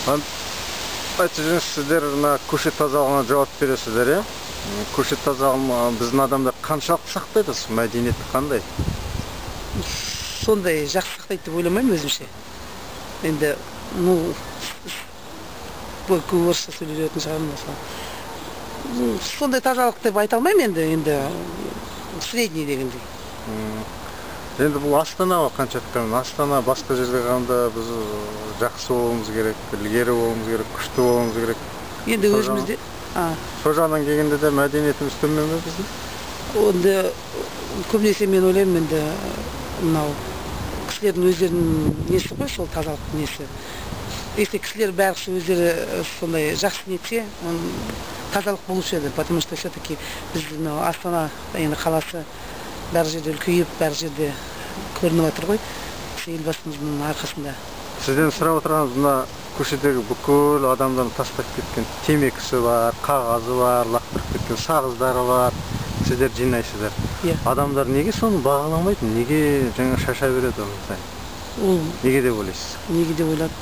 Айтыңыз, сіздер мына көшет тазалығына жауап бересіздер, иә? Көшет тазалығын біздің адамдар қаншалықты сақтайды, мәдениеті қандай? Сондай жақсы сақтайды деп ойламаймын өзімше. Енді, көп орысша сөйлейтін шығармын осылай. Сондай тазалық деп айта алмаймын енді средний дегендей. Енді бұл Астана қаншалықты? Астана басқа жерде қанда біз жақсы болуымыз керек, ілгері болуымыз керек, күшті болуымыз керек. Енді өзімізде... Сол жағынан келгенде де мәдениетіміз төмен бе біздің? Онда көбінесе мен ойлаймын, енді мынау кісілердің өздерінің несі ғой, сол тазалық несі. Если кісілер бәрі өздері сондай жақсы нетсе, тазалық болушы еді. Потому что все-таки біз Астана енді қаласы бәр жерде үлкейіп, бәр жерде көрініп отыр ғой, елбасымыздың арқасында. Сізден сұрап отырғанымыз, мына көшедегі бүкіл адамдардың тастап кеткен темекісі бар, қағазы бар, лақтырып кеткен сағыздары бар. Сіздер жинайсыздар. Адамдар неге соны бағаламайды? Неге жаңа шаша береді оны? Неге деп ойлайсыз? Неге деп ойлады?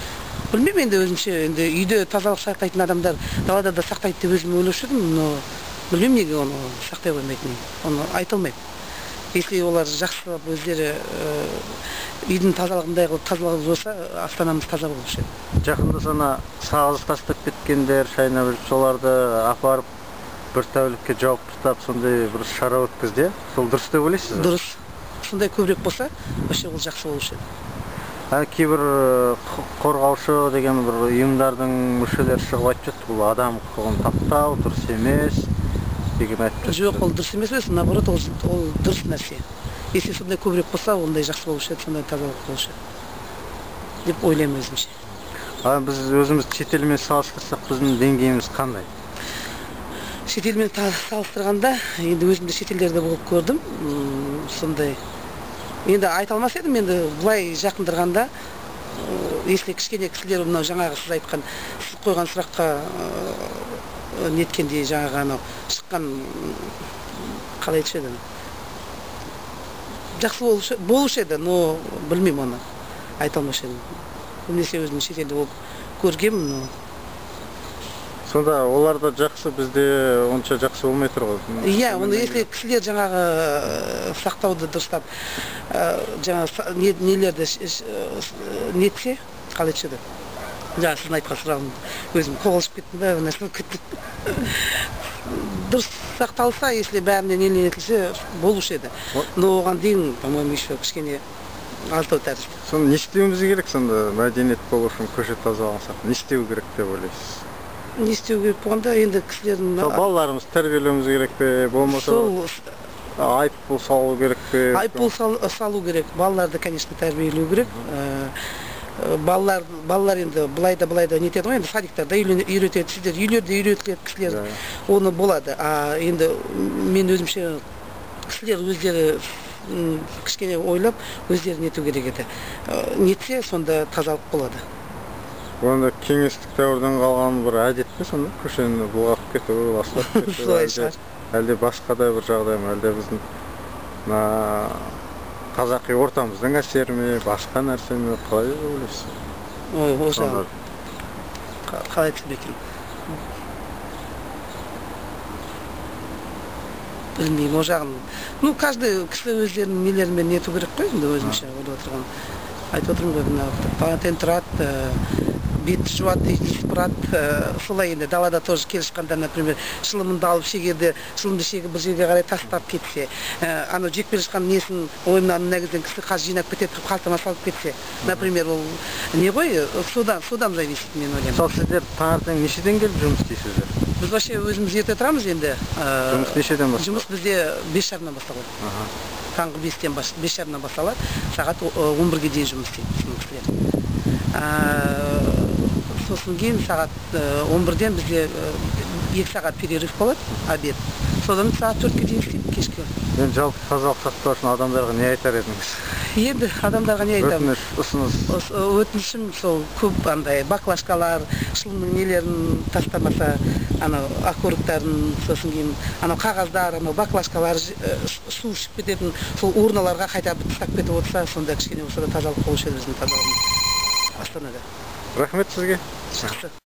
Білмеймін, енді өзімше, енді үйде тазалық сақтайтын адамдар далада да сақтайды деп өзім ойлаушы едім, но білмеймін неге оны сақтай қоймайтынын. Оны айта алмаймын. Если олар жақсы өздері үйдің тазалығындай тазалық болса, Астанамыз таза болушы еді. Жақында сана сағыз тастап кеткендер, шайнап жүріп, соларды апарып бір тәулікке жауып тастап, сондай бір шара өткізді. Сол дұрыс деп ойлайсыз ба? Дұрыс. Сондай көбірек болса, вообще ол жақсы болушы еді. Кейбір қорғаушы деген бір ұйымдардың мүшелері шығып айтып жатты, бұл адам құқығын таптау дұрыс емес. Жоқ, ол дұрыс емес, наоборот, ол дұрыс нәрсе. Если сондай көбірек болса, ондай жақсы болушы еді, сондай тазалық болушы еді деп ойлаймын өзімше. Біз өзіміз шетелмен салыстырсақ, біздің деңгейіміз қандай? Шетелмен салыстырғанда, енді өзімді шетелдерде болып көрдім, сондай. Енді айта алмас едім, енді бұлай жақындырғанда, если кішкене кісілер мынау жаңағы сіз айтқан, сіз қойған сұраққа неткенде жаңағы шыққан қалай айтшы еді? Жақсы болушы еді, но білмеймін оны, айта алмас едім. Көбінесе өзім шетелде болып көргем. Сонда оларда жақсы, бізде онша жақсы болмай тұр ғой. Иә, оны если кісілер жаңағы сақтауды дұрыстап, жаңағы нелерді нетсе, қалай айтшы еді? Жаңа сіздің айтқан сұрағымды өзім қоғылышып кеттім бе, нәрсені күттім. Дұрыс сақталса, если бәріне нетілсе, болушы еді. Но оған дейін, по-моему, еще кішкене аздау тәрізді. Соны не істеуіміз керек, сонда мәдениет болу үшін көшет тазалығын сақтау? Не істеу керек деп ойлайсыз? Не істеу керек болғанда, енді кісілердің... Балаларымыз тәрбиелеуіміз керек пе, болмаса айыппұл салу керек пе? Айыппұл салу керек. Балаларды, конечно, тәрбиелеу керек. Балалар енді былайда нетеді ғой, енді садиктарда үйретеді, сіздер үйлерде үйретіледі кісілер, оны болады. Енді мен өзімше кісілер өздері кішкене ойлап, өздері нету керек еді. Нетсе, сонда тазалық болады. Онда кеңестік дәуірден қалған бір әдет пе сонда? Көшені бұлғап кету, ластап кету, әлде басқа да бір жағдай ма, әлде біздің қазақи ортамыздың әсері ме, басқа нәрсе ме, қалай ойлайсыз? Осы қалай айтсам екен? Білмеймін, о жағын. Каждый кісі өздерінің нелерімен нету керек қой, енді өзімше ойлап отырған. Айтып отырмын ғой, таңертең тұрады, бетті жуады, үйді сыпырады, солай енді далада тоже келе шыққанда, например, шылымынды алып шегеді, шылымды шегіп бір жерге қарай тастап кетсе, анау жеп келе шыққан несін ойымнан негізден кісі қаз жинап кетеді, қалтама салып кетсе, например, ол не ғой, содан зависит, мен ойлаймын. Сол сіздер таңертең нешеден келіп жұмыс істейсіздер? Біз вообще өзіміз ерте тұрамыз енді. Жұмыс нешеден басталады? Жұмыс бізде 5:30-нан басталады. Таңғы 5:30-нан басталады, сағат 11-ге дейін жұмыс істейді. Сосын кейін сағат 11-ден бізде 2 сағат перерыв болады, обед. Содан сағат 4-ге дейін істейді кешке. Енді жалпы тазалық сақтау үшін адамдарға не айтар едіңіз? Енді адамдарға не айтамын? Өтініш, ұсыныс. Өтінішім сол көп андай баклажкалар, шылымның нелерін тастамаса, анау окурктарын, сосын кейін анау қағаздар, анау баклажкалар, су ішіп кететін, сол урналарға қайта тастап кетіп отырса, сонда кішкене болса да тазалық болушы еді біздің тазалығымыз Астанада. Рахмет сізге. шықты.